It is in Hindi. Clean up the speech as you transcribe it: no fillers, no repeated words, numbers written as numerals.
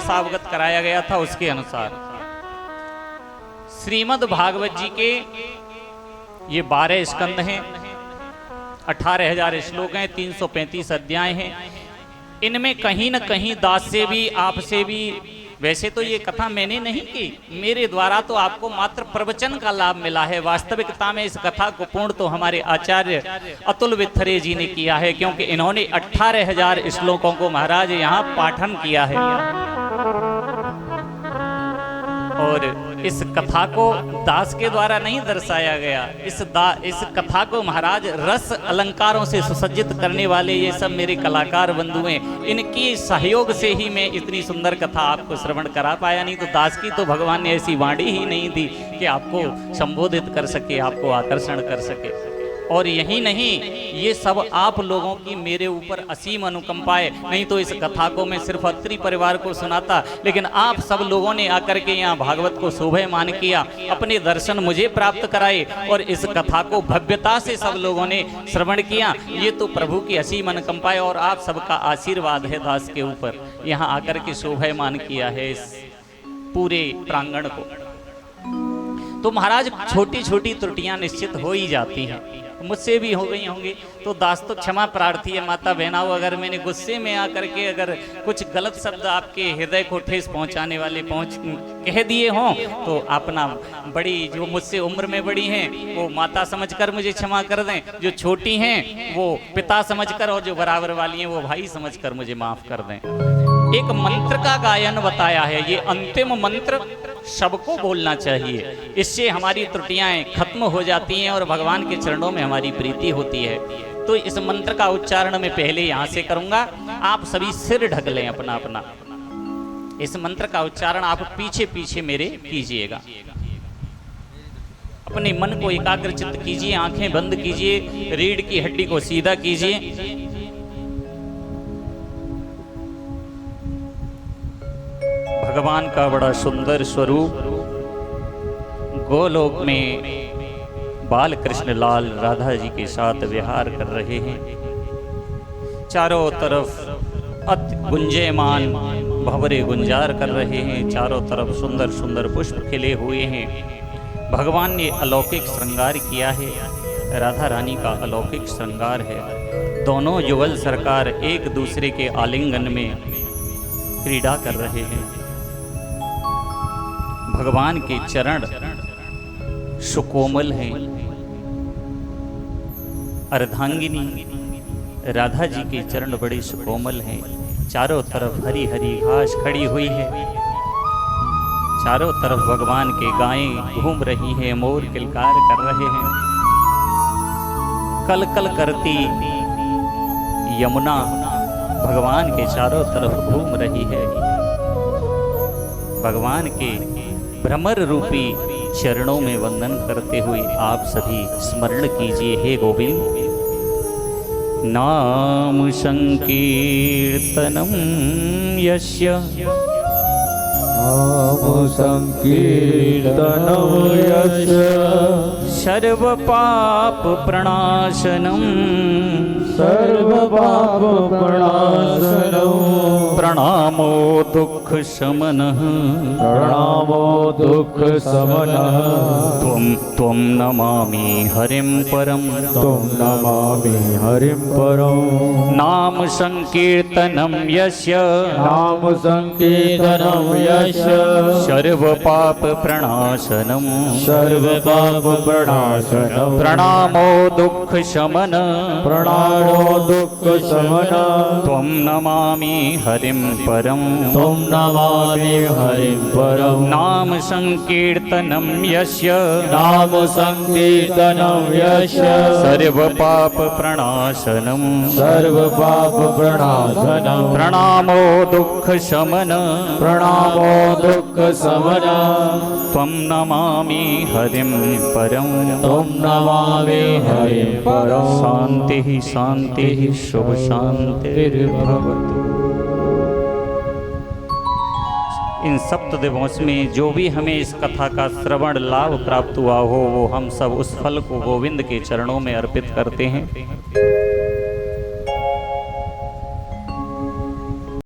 जैसा अवगत कराया गया था उसके अनुसार श्रीमद् भागवत जी के ये 12 स्कंद हैं, 18,000 श्लोक हैं, 335 अध्याय हैं। इनमें कहीं न कहीं दास से भी, आपसे भी, वैसे तो ये कथा मैंने नहीं की, मेरे द्वारा तो आपको मात्र प्रवचन का लाभ मिला है। वास्तविकता में इस कथा को पूर्ण तो हमारे आचार्य अतुल विथरे जी ने किया है, क्योंकि इन्होंने 18,000 श्लोकों को महाराज यहाँ पाठन किया है। और इस कथा को दास के द्वारा नहीं दर्शाया गया, इस कथा को महाराज रस अलंकारों से सुसज्जित करने वाले ये सब मेरे कलाकार बंधु हैं। इनकी सहयोग से ही मैं इतनी सुंदर कथा आपको श्रवण करा पाया, नहीं तो दास की तो भगवान ने ऐसी वाणी ही नहीं दी कि आपको संबोधित कर सके, आपको आकर्षण कर सके। और यही नहीं, ये सब आप लोगों की मेरे ऊपर असीम अनुकंपा है। नहीं तो इस कथा को मैं सिर्फ अत्रि परिवार को सुनाता, लेकिन आप सब लोगों ने आकर के यहाँ भागवत को शोभायमान किया, अपने दर्शन मुझे प्राप्त कराए और इस कथा को भव्यता से सब लोगों ने श्रवण किया। ये तो प्रभु की असीम अनुकंपा है और आप सबका आशीर्वाद है दास के ऊपर। यहाँ आकर के शोभायमान किया है इस पूरे प्रांगण को। तो महाराज छोटी छोटी त्रुटियां निश्चित हो ही जाती हैं, मुझसे भी हो गई होंगी, तो दास तो क्षमा प्रार्थी है। माता बहनाओं, अगर मैंने गुस्से में आकर के अगर कुछ गलत शब्द आपके हृदय को ठेस पहुंचाने वाले कह दिए हों, तो अपना बड़ी जो मुझसे उम्र में बड़ी हैं वो माता समझकर मुझे क्षमा कर दें, जो छोटी हैं वो पिता समझकर, और जो बराबर वाली हैं वो भाई समझकर मुझे माफ कर दें। एक मंत्र का गायन बताया है, ये अंतिम मंत्र सबको बोलना चाहिए, इससे हमारी त्रुटियां खत्म हो जाती हैं और भगवान के चरणों में हमारी प्रीति होती है। तो इस मंत्र का उच्चारण मैं पहले यहाँ से करूंगा, आप सभी सिर ढक लें अपना अपना। इस मंत्र का उच्चारण आप पीछे पीछे मेरे कीजिएगा। अपने मन को एकाग्रचित्त कीजिए, आंखें बंद कीजिए, रीढ़ की हड्डी को सीधा कीजिए। भगवान का बड़ा सुंदर स्वरूप गोलोक में बाल कृष्ण लाल राधा जी के साथ विहार कर रहे हैं। चारों तरफ अति गुंजयमान भंवरे गुंजार कर रहे हैं, चारों तरफ सुंदर सुंदर पुष्प खिले हुए हैं। भगवान ने अलौकिक श्रृंगार किया है, राधा रानी का अलौकिक श्रृंगार है। दोनों युगल सरकार एक दूसरे के आलिंगन में क्रीड़ा कर रहे हैं। भगवान के चरण सुकोमल हैं। अर्धांगिनी राधा जी के चरण बड़े सुकोमल हैं। चारों तरफ हरी हरी घास खड़ी हुई है, चारों तरफ भगवान के गायें घूम रही हैं, मोर किलकार कर रहे हैं। कल कल करती यमुना भगवान के चारों तरफ घूम रही है। भगवान के भ्रमर रूपी चरणों में वंदन करते हुए आप सभी स्मरण कीजिए, हे गोविंद। नाम संकीर्तनम यस्य, नाम संकीर्तनम यस्य, सर्व पाप प्रणाशनम, सर्व पाप प्रणाशनम, प्रणामो दुख शमनः, प्रणामो दुख शमनः, त्वं नमामि हरिं परम, त्वं नमामि हरिं परम। नाम संकीर्तनम यस्य, नाम संकीर्तनम यस्य, सर्व पाप प्रणाशनम, सर्व पाप प्रणाशनम, प्रणामो दुख शमन, प्रणामो दुख शमन, त्वं नमामि हरिं परम, त्वं नमामि हरिं परम। नाम संकीर्तनम यस्य, नाम संकीर्तनम यस्य, सर्व पाप प्रणाशनम, सर्व पाप प्रणाशनम, प्रणामो दुख शमन, प्रणामो दुख शमन, त्वं नमामि हरिं परम, त्वं नमामि हरिं परम। शांति शांति शुभ शांतिर्भवतु। इन सप्त दिवस में जो भी हमें इस कथा का श्रवण लाभ प्राप्त हुआ हो, वो हम सब उस फल को गोविंद के चरणों में अर्पित करते हैं।